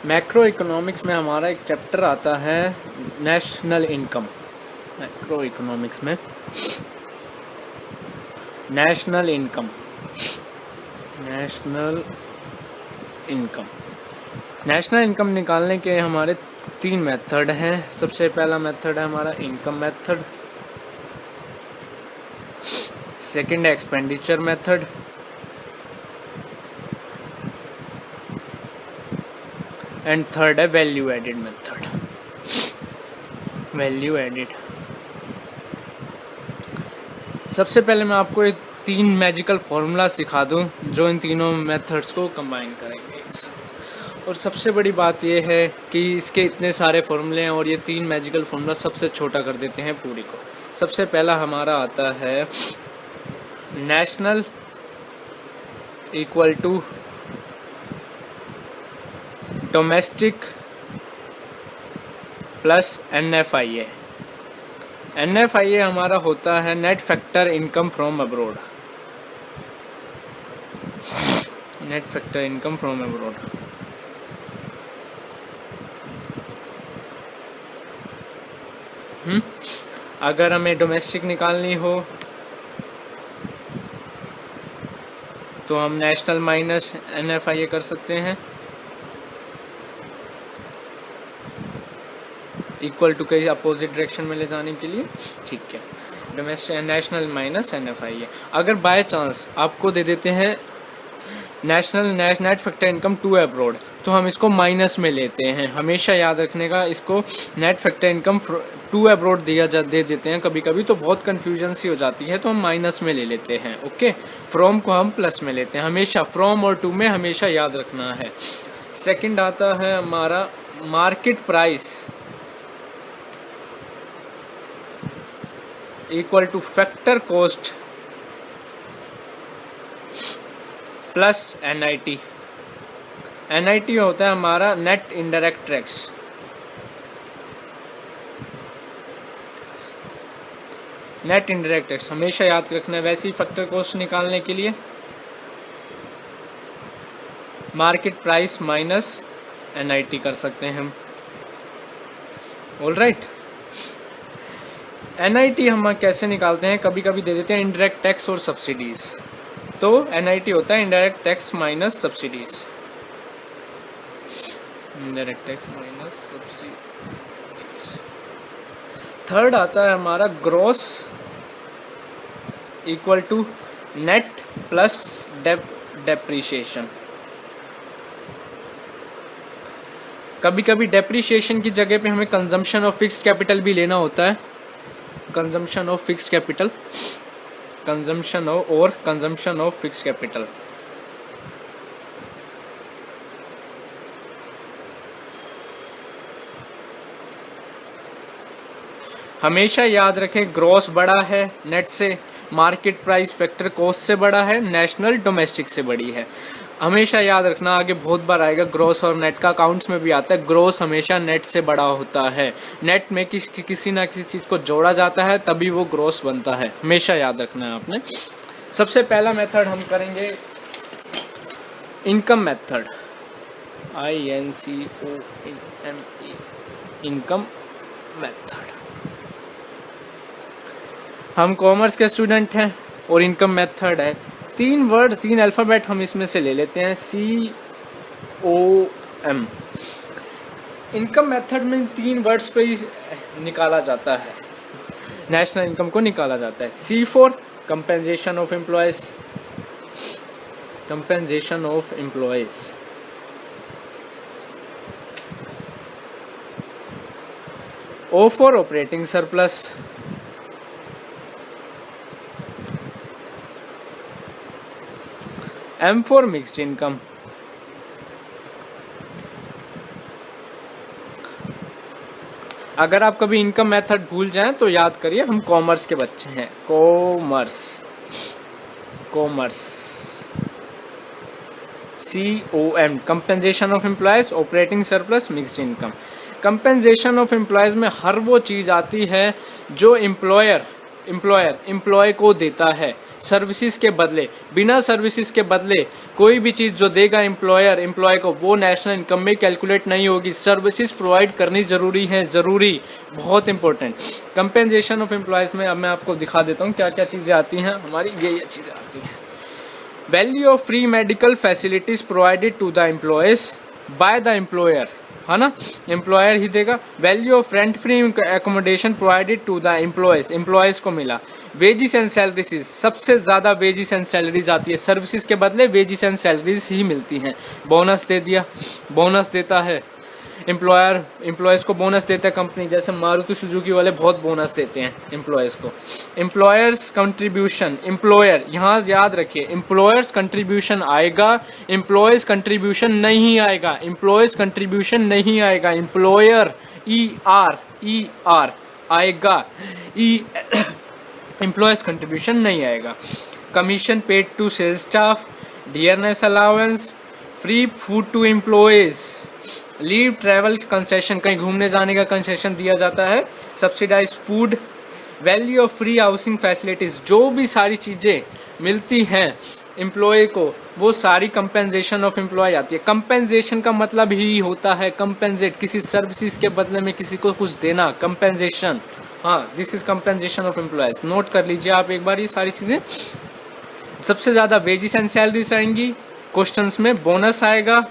Macro economics में हमारा एक चैप्टर आता है नेशनल इनकम। मैक्रो इकोनॉमिक्स में नेशनल इनकम नेशनल इनकम निकालने के हमारे 3 मेथड हैं। सबसे पहला मेथड है हमारा इनकम मेथड, सेकंड है एक्सपेंडिचर मेथड, एंड थर्ड है value added method. Value added, सबसे पहले मैं आपको एक 3 मैजिकल फॉर्मूला सिखा दूं जो इन तीनों मेथड्स को कंबाइन करेंगे। और सबसे बड़ी बात यह है कि इसके इतने सारे फॉर्मूले हैं और ये 3 मैजिकल फॉर्मूला सबसे छोटा कर देते हैं पूरी को। सबसे पहला हमारा आता है national equal to domestic plus NFIA। NFIA हमारा होता है net factor income from abroad. Net factor income from abroad. अगर हमें डोमेस्टिक निकालनी हो तो हम नेशनल माइनस NFIA कर सकते हैं, इक्वल टू के अपोजिट डायरेक्शन में ले जाने के लिए। ठीक है, डोमेस्टिक नेशनल माइनस NFIA। अगर बाय चांस आपको दे देते हैं national net factor income to abroad, तो हम इसको माइनस में लेते हैं। हमेशा याद रखने का, इसको net factor income to abroad दे देते हैं कभी कभी, तो बहुत कंफ्यूजन सी हो जाती है, तो हम माइनस में ले लेते हैं। ओके, फ्रॉम को हम प्लस में लेते हैं। हमेशा फ्रॉम और टू में हमेशा याद रखना है। सेकंड आता है हमारा market price equal two factor cost plus NIT। NIT होता है हमारा net indirect tax. Net indirect tax हमेशा याद रखना है। वैसे ही फैक्टर कॉस्ट निकालने के लिए मार्केट प्राइस माइनस NIT कर सकते हैं हम। ऑलराइट, NIT हम कैसे निकालते हैं, कभी कभी दे देते हैं इनडायरेक्ट टैक्स और सब्सिडीज, तो NIT होता है indirect tax minus subsidies. Indirect tax minus subsidies. Third आता है हमारा gross equal to net plus depreciation. कभी कभी डेप्रिसिएशन की जगह पे हमें कंजम्पशन ऑफ फिक्स्ड कैपिटल भी लेना होता है। Consumption of fixed capital, consumption of fixed capital. हमेशा याद रखें, ग्रॉस बड़ा है नेट से, मार्केट प्राइस फैक्टर कॉस्ट से बड़ा है, नेशनल डोमेस्टिक से बड़ी है। हमेशा याद रखना, आगे बहुत बार आएगा ग्रॉस और नेट का, अकाउंट्स में भी आता है। ग्रॉस हमेशा नेट से बड़ा होता है। नेट में किसी ना किसी चीज को जोड़ा जाता है तभी वो ग्रॉस बनता है। हमेशा याद रखना है आपने। सबसे पहला मेथड हम करेंगे income method, INCOME, income method. हम कॉमर्स के स्टूडेंट हैं और इनकम मेथड है। 3 अल्फाबेट हम इसमें से ले लेते हैं, COM। इनकम मेथड में 3 वर्ड्स पे ही निकाला जाता है, नेशनल इनकम को निकाला जाता है। C for compensation of employees, compensation of employees. O for operating surplus, M for mixed income, अगर आप कभी इनकम मेथड भूल जाएं तो याद करिए, हम कॉमर्स के बच्चे हैं। Commerce COM, compensation of employees, operating surplus, mixed income. Compensation of employees में हर वो चीज आती है जो एम्प्लॉय को देता है। सर्विसेज के बदले। बिना सर्विसेज के बदले कोई भी चीज जो देगा एम्प्लॉयर एम्प्लॉय को, वो नेशनल इनकम में कैलकुलेट नहीं होगी। सर्विसेज प्रोवाइड करनी जरूरी है, जरूरी, बहुत इंपॉर्टेंट। कंपेंसेशन ऑफ एम्प्लॉयज में अब मैं आपको दिखा देता हूँ क्या क्या चीजें आती हैं हमारी, ये चीजें आती हैं। Value of free medical facilities provided to the employees by the employer, है ना, एम्प्लॉयर ही देगा। Value of rent free accommodation provided to the employees, employees को मिला। वेजिस एंड सैलरीज, सबसे ज्यादा वेजिस एंड सैलरीज आती है, सर्विसेज के बदले वेजिस एंड सैलरीज ही मिलती हैं। बोनस दे दिया, बोनस देता है एम्प्लॉयर, एम्प्लॉयज को बोनस देता है कंपनी, जैसे मारुति सुजुकी वाले बहुत बोनस देते हैं एम्प्लॉयज को। एम्प्लॉयर्स कंट्रीब्यूशन, एम्प्लॉयर, यहाँ याद रखिए एम्प्लॉयर्स कंट्रीब्यूशन आएगा, एम्प्लॉयज कंट्रीब्यूशन नहीं आएगा, एम्प्लॉयज कंट्रीब्यूशन नहीं आएगा, एम्प्लॉयर ई आर आएगा, एम्प्लॉयज कंट्रीब्यूशन नहीं आएगा। Commission paid to sales staff, dearness allowance, free food to employees, leave travel concession, कहीं घूमने जाने का कंसेशन दिया जाता है, subsidized food, value of free housing facilities, जो भी सारी चीजें मिलती हैं एम्प्लॉय को वो सारी कंपेंसेशन ऑफ एम्प्लॉय आती है। कंपेंसेशन का मतलब ही होता है कंपेंसेट, किसी सर्विसेज के बदले में किसी को कुछ देना, कंपेंसेशन। हाँ, this is compensation of employees. Note कर लीजिए आप एक बार ये सारी चीजें। सबसे ज्यादा वेजेस एंड सैलरीज आएंगी क्वेश्चंस में, बोनस आएगा,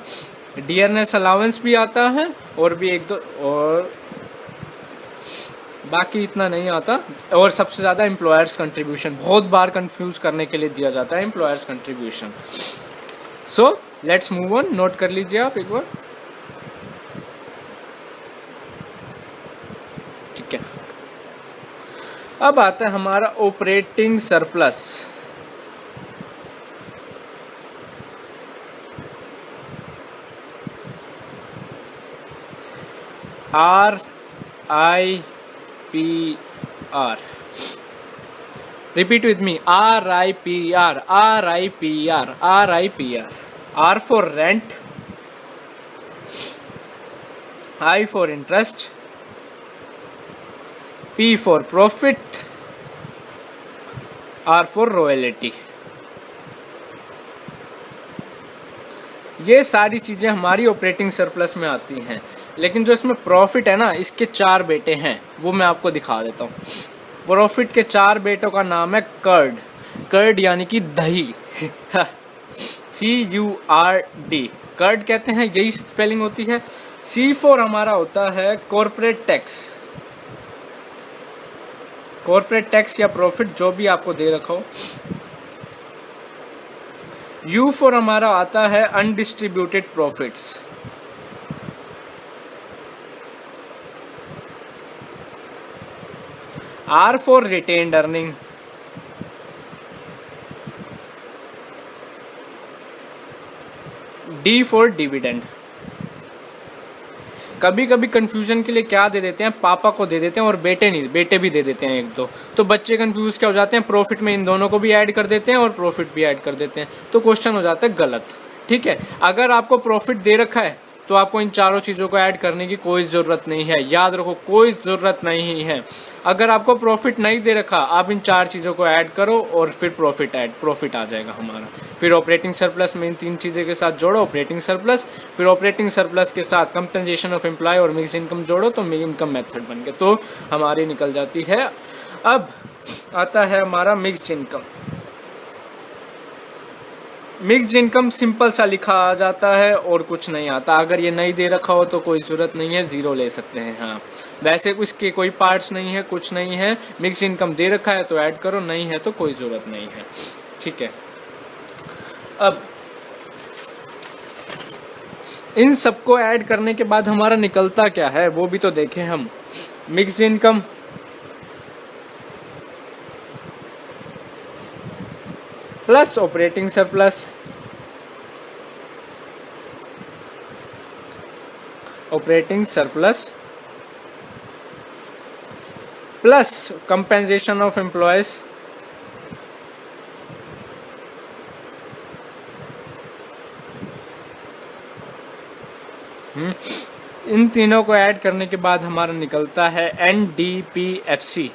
डियरनेस अलाउंस भी आता है, और भी एक दो, और बाकी इतना नहीं आता। और सबसे ज्यादा एम्प्लॉयर्स कंट्रीब्यूशन, बहुत बार कंफ्यूज करने के लिए दिया जाता है employers contribution. So let's move on, note कर लीजिए आप एक बार, ठीक है। अब आता है हमारा operating surplus. RIPR, repeat with me, RIPR, RIPR, RIPR. R for rent, I for interest, P for profit, R for royalty. ये सारी चीजें हमारी ऑपरेटिंग सरप्लस में आती हैं, लेकिन जो इसमें प्रॉफिट है ना, इसके 4 बेटे हैं, वो मैं आपको दिखा देता हूँ। प्रॉफिट के 4 बेटों का नाम है कर्ड, कर्ड यानी कि दही, CURD, कर्ड कहते हैं, यही स्पेलिंग होती है। C फॉर हमारा होता है कॉर्पोरेट टैक्स, कॉर्पोरेट टैक्स या प्रॉफिट जो भी आपको दे रखा हो। U फॉर हमारा आता है undistributed profits, R for retained earning, D for dividend. कभी कभी कंफ्यूजन के लिए क्या दे देते हैं, पापा को दे देते हैं और बेटे नहीं, बेटे भी दे देते हैं एक दो, तो बच्चे कंफ्यूज क्या हो जाते हैं, प्रॉफिट में इन दोनों को भी ऐड कर देते हैं और प्रॉफिट भी ऐड कर देते हैं, तो क्वेश्चन हो जाता है गलत। ठीक है, अगर आपको प्रॉफिट दे रखा है तो आपको इन चारों चीजों को ऐड करने की कोई जरूरत नहीं है, याद रखो, कोई जरूरत नहीं है। अगर आपको प्रॉफिट नहीं दे रखा, आप इन 4 चीजों को ऐड करो और फिर प्रॉफिट आ जाएगा हमारा। फिर ऑपरेटिंग सरप्लस में इन 3 चीजें के साथ जोड़ो ऑपरेटिंग सरप्लस, फिर ऑपरेटिंग सरप्लस के साथ कंपेंसेशन ऑफ एम्प्लॉय और मिक्स इनकम जोड़ो तो मिक्स इनकम मेथड बन गया, तो हमारी निकल जाती है। अब आता है हमारा mixed income. Mixed income simple सा लिखा आ जाता है और कुछ नहीं आता। अगर ये नहीं दे रखा हो तो कोई जरूरत नहीं है, 0 ले सकते हैं। हाँ, वैसे उसके कोई पार्ट्स नहीं है, कुछ नहीं है। मिक्स्ड इनकम दे रखा है तो ऐड करो, नहीं है तो कोई जरूरत नहीं है। ठीक है, अब इन सबको ऐड करने के बाद हमारा निकलता क्या है वो भी तो देखें हम। Mixed income plus operating surplus, operating surplus plus compensation of employees इन तीनों को ऐड करने के बाद हमारा निकलता है NDPFC,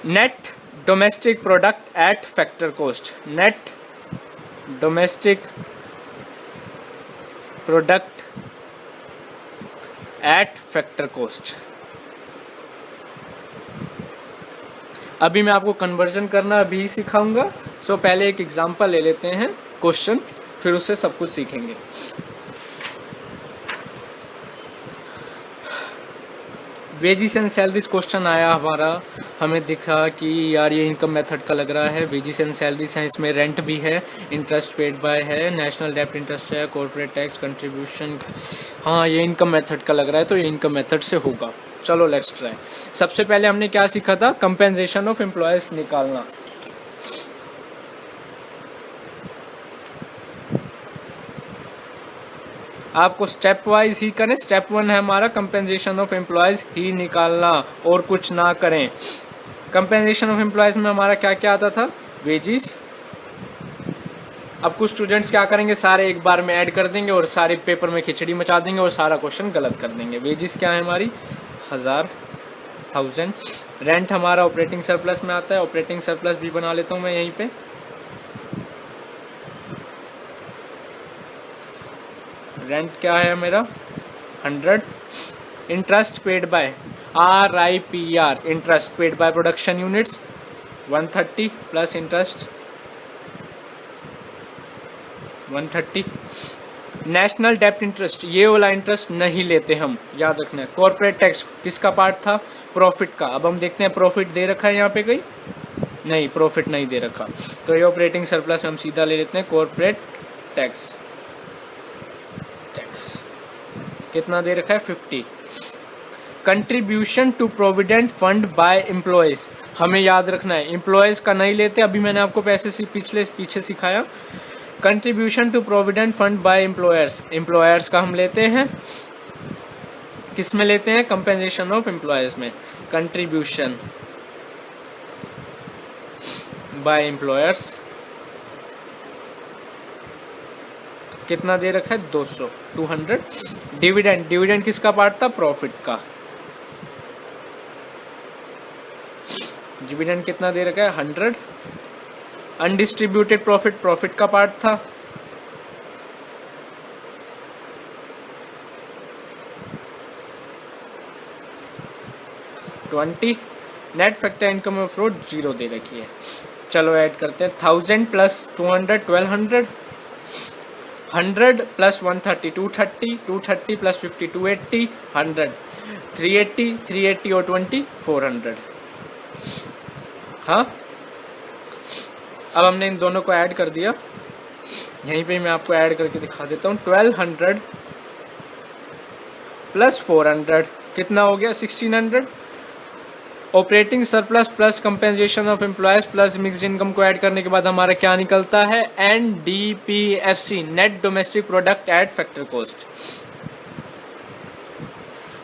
net domestic product at factor cost, net domestic product at factor cost. अभी मैं आपको कन्वर्जन करना अभी सिखाऊंगा। सो पहले एक एग्जांपल ले लेते हैं क्वेश्चन, फिर उससे सब कुछ सीखेंगे। वेजिस एंड सैलरीज क्वेश्चन आया हमारा, हमें दिखा कि यार ये इनकम मेथड का लग रहा है, वेजिस एंड सैलरीज है, इसमें रेंट भी है, इंटरेस्ट पेड बाय है, नेशनल डेप्ट इंटरेस्ट है, कॉर्पोरेट टैक्स कंट्रीब्यूशन, हाँ ये इनकम मेथड का लग रहा है, तो ये इनकम मेथड से होगा। चलो लेट्स ट्राई। सबसे पहले हमने क्या सीखा था, कंपेंसेशन ऑफ एम्प्लॉयज निकालना। आपको स्टेप वाइज ही करें। स्टेप 1 है हमारा कंपेंसेशन ऑफ एम्प्लॉयज ही निकालना और कुछ ना करें। कंपेंसेशन ऑफ एम्प्लॉयज में हमारा क्या क्या आता था, वेजिस। अब कुछ स्टूडेंट्स क्या करेंगे, सारे एक बार में ऐड कर देंगे और सारे पेपर में खिचड़ी मचा देंगे और सारा क्वेश्चन गलत कर देंगे। वेजिस क्या है हमारी 1000। रेंट हमारा ऑपरेटिंग सरप्लस में आता है, ऑपरेटिंग सरप्लस भी बना लेता हूं मैं यहीं पे। रेंट क्या है मेरा 100। Interest paid by RIPR, interest paid by production units 130 plus interest 130। National डेप्ट इंटरेस्ट, ये वाला इंटरेस्ट नहीं लेते हम, याद रखना है। कॉर्पोरेट टैक्स किसका पार्ट था, प्रॉफिट का। अब हम देखते हैं प्रॉफिट दे रखा है यहाँ पे कहीं, नहीं प्रॉफिट नहीं दे रखा, तो ये ऑपरेटिंग सरप्लस में हम सीधा ले लेते हैं कॉर्पोरेट टैक्स। कितना दे रखा है 50। Contribution to provident fund by employees, हमें याद रखना है एम्प्लॉयज का नहीं लेते, अभी मैंने आपको पीछे सिखाया। Contribution to provident fund by employers, employers का हम लेते हैं, किस में लेते हैं, कंपेंसेशन ऑफ एम्प्लॉयर्स में। कंट्रीब्यूशन बाय एम्प्लॉयर्स कितना दे रखा है 200। डिविडेंड, डिविडेंड किसका पार्ट था, प्रॉफिट का। डिविडेंड कितना दे रखा है 100। अनडिस्ट्रीब्यूटेड प्रॉफिट, प्रॉफिट का पार्ट था। $20। Net factor income of fruit 0 दे रखी है। चलो ऐड करते हैं 1000 प्लस 200 1200। 100 प्लस 130 230, 230 प्लस 50 280, 100 380, 380 और 20 400। हाँ, अब हमने इन दोनों को ऐड कर दिया, यहीं पे मैं आपको ऐड करके दिखा देता हूँ। 1200 प्लस 400 कितना हो गया 1600। Operating surplus plus compensation of employees plus mixed income को ऐड करने के बाद हमारा क्या निकलता है, NDPFC, net domestic product at factor cost.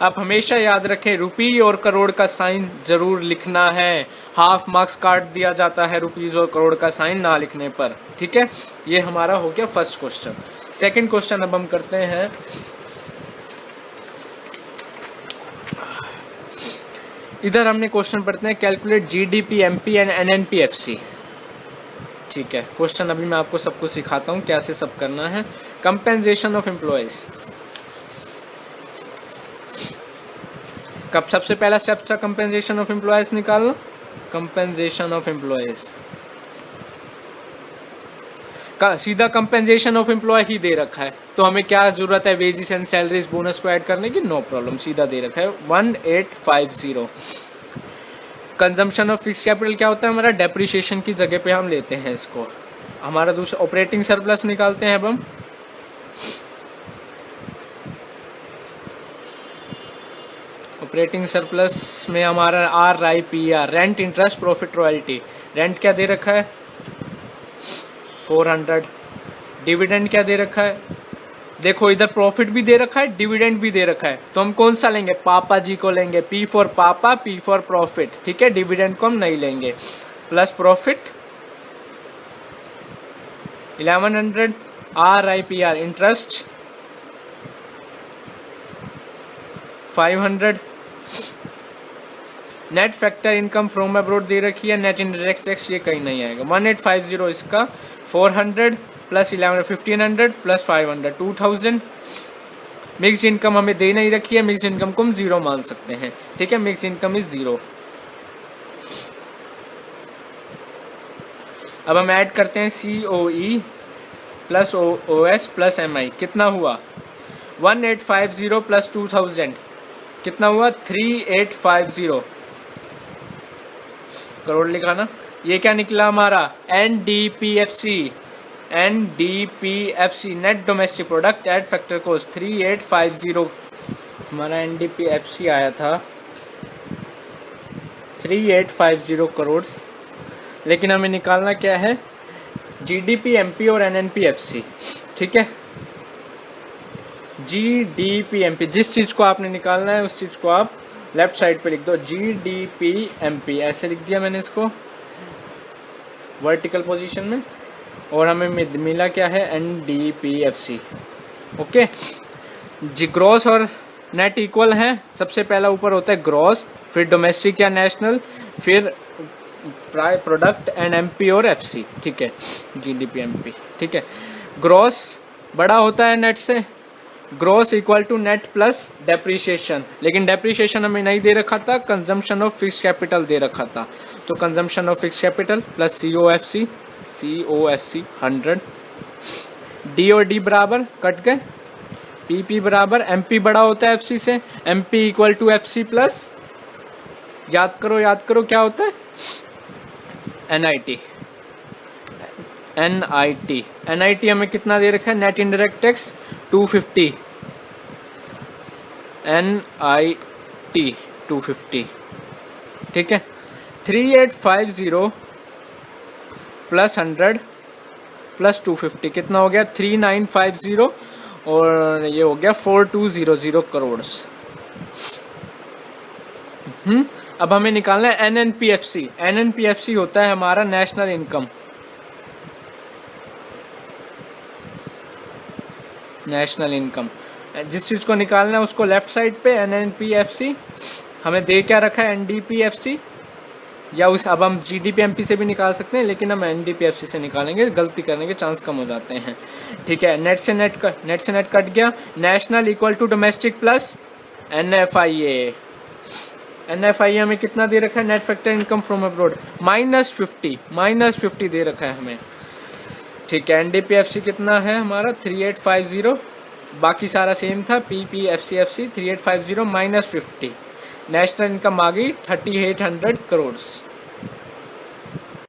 आप हमेशा याद रखें रुपी और करोड़ का साइन जरूर लिखना है, हाफ मार्क्स काट दिया जाता है रुपीज और करोड़ का साइन ना लिखने पर, ठीक है। ये हमारा हो गया फर्स्ट क्वेश्चन। सेकंड क्वेश्चन अब हम करते हैं, इधर हमने क्वेश्चन पढ़ते हैं calculate GDP MP and NNPFC, ठीक है। क्वेश्चन अभी मैं आपको सबको सिखाता हूं कैसे सब करना है। कंपेंसेशन ऑफ एम्प्लॉयज, कब सबसे पहला स्टेप था कंपेंसेशन ऑफ एम्प्लॉयज निकालना। कंपेंसेशन ऑफ एम्प्लॉयज का सीधा कंपेंसेशन ऑफ एम्प्लॉय ही दे रखा है, तो हमें क्या जरूरत है वेजेस एंड सैलरीज बोनस को ऐड करने की, नो प्रॉब्लम, सीधा दे रखा है 1850। कंजम्पशन ऑफ फिक्स कैपिटल क्या होता है हमारा, डेप्रिसिएशन की जगह पे हम लेते हैं इसको। हमारा दूसरा ऑपरेटिंग सरप्लस निकालते हैं अब हम। ऑपरेटिंग सरप्लस में हमारा RIPR, rent interest profit royalty. Rent क्या दे रखा है 400। डिविडेंड क्या दे रखा है, देखो इधर प्रॉफिट भी दे रखा है डिविडेंड भी दे रखा है, तो हम कौन सा लेंगे, पापा जी को लेंगे, P फॉर पापा P फॉर प्रॉफिट, ठीक है। डिविडेंड को हम नहीं लेंगे। Plus profit 1100। RIPR interest 500। Net factor income from abroad दे रखी है, नेट इनडायरेक्ट टैक्स ये कहीं नहीं आएगा। 1850 इसका 400 प्लस 11 1500 प्लस 500 2000। मिक्स इनकम हमें दे नहीं रखी है, मिक्स इनकम को हम जीरो मान सकते हैं, ठीक है, मिक्स इनकम इज जीरो। अब हम ऐड करते हैं COE plus OS plus MI, कितना हुआ 1850 प्लस 2000 कितना हुआ 3850 करोड़ लिखा ना। ये क्या निकला हमारा NDPFC net domestic product at factor cost 3850 हमारा NDPFC आया था 3850 करोड़। लेकिन हमें निकालना क्या है GDP MP और NNPFC, ठीक है, GDP MP जिस चीज को आपने निकालना है उस चीज को आप लेफ्ट साइड पे लिख दो GDP MP, ऐसे लिख दिया मैंने इसको वर्टिकल पोजीशन में। और हमें मिला क्या है NDPFC, ओके। जी ग्रॉस और नेट इक्वल है, सबसे पहला ऊपर होता है ग्रॉस, फिर डोमेस्टिक या नेशनल, फिर प्रोडक्ट एंड MP और FC, ठीक है, GDP MP, ठीक है। ग्रॉस बड़ा होता है नेट से, gross equal to net plus depreciation, लेकिन डेप्रीशिएशन हमें नहीं दे रखा था, कंजम्पशन ऑफ फिक्स कैपिटल दे रखा था, तो consumption of fix capital plus COFC 100। D और D बराबर कट गए, PP बराबर MP बड़ा होता है FC से, MP equal to FC plus याद करो क्या होता है NIT हमें कितना दे रखा है नेट इनडायरेक्ट टैक्स 250, NIT 250, ठीक है। 3850 प्लस 100 प्लस 250 कितना हो गया 3950 और ये हो गया 4200 करोड़। अब हमें निकालना है NNPFC होता है हमारा नेशनल इनकम, जिस चीज को निकालना है उसको लेफ्ट साइड पे NNPFC, हमें दे क्या रखा है NDPFC, या उस अब हम GDP MP से भी निकाल सकते हैं, लेकिन हम NDPFC से निकालेंगे, गलती करने के चांस कम हो जाते हैं, ठीक है। नेट से नेट कट गया, national equal to domestic plus NFIA हमें कितना दे रखा है net factor income from abroad -50 दे रखा है हमें, ठीक है। NDPFC कितना है हमारा 3850, बाकी सारा सेम था, PPFC 3850 -50, नेशनल इनकम आ गई 3800 करोड़।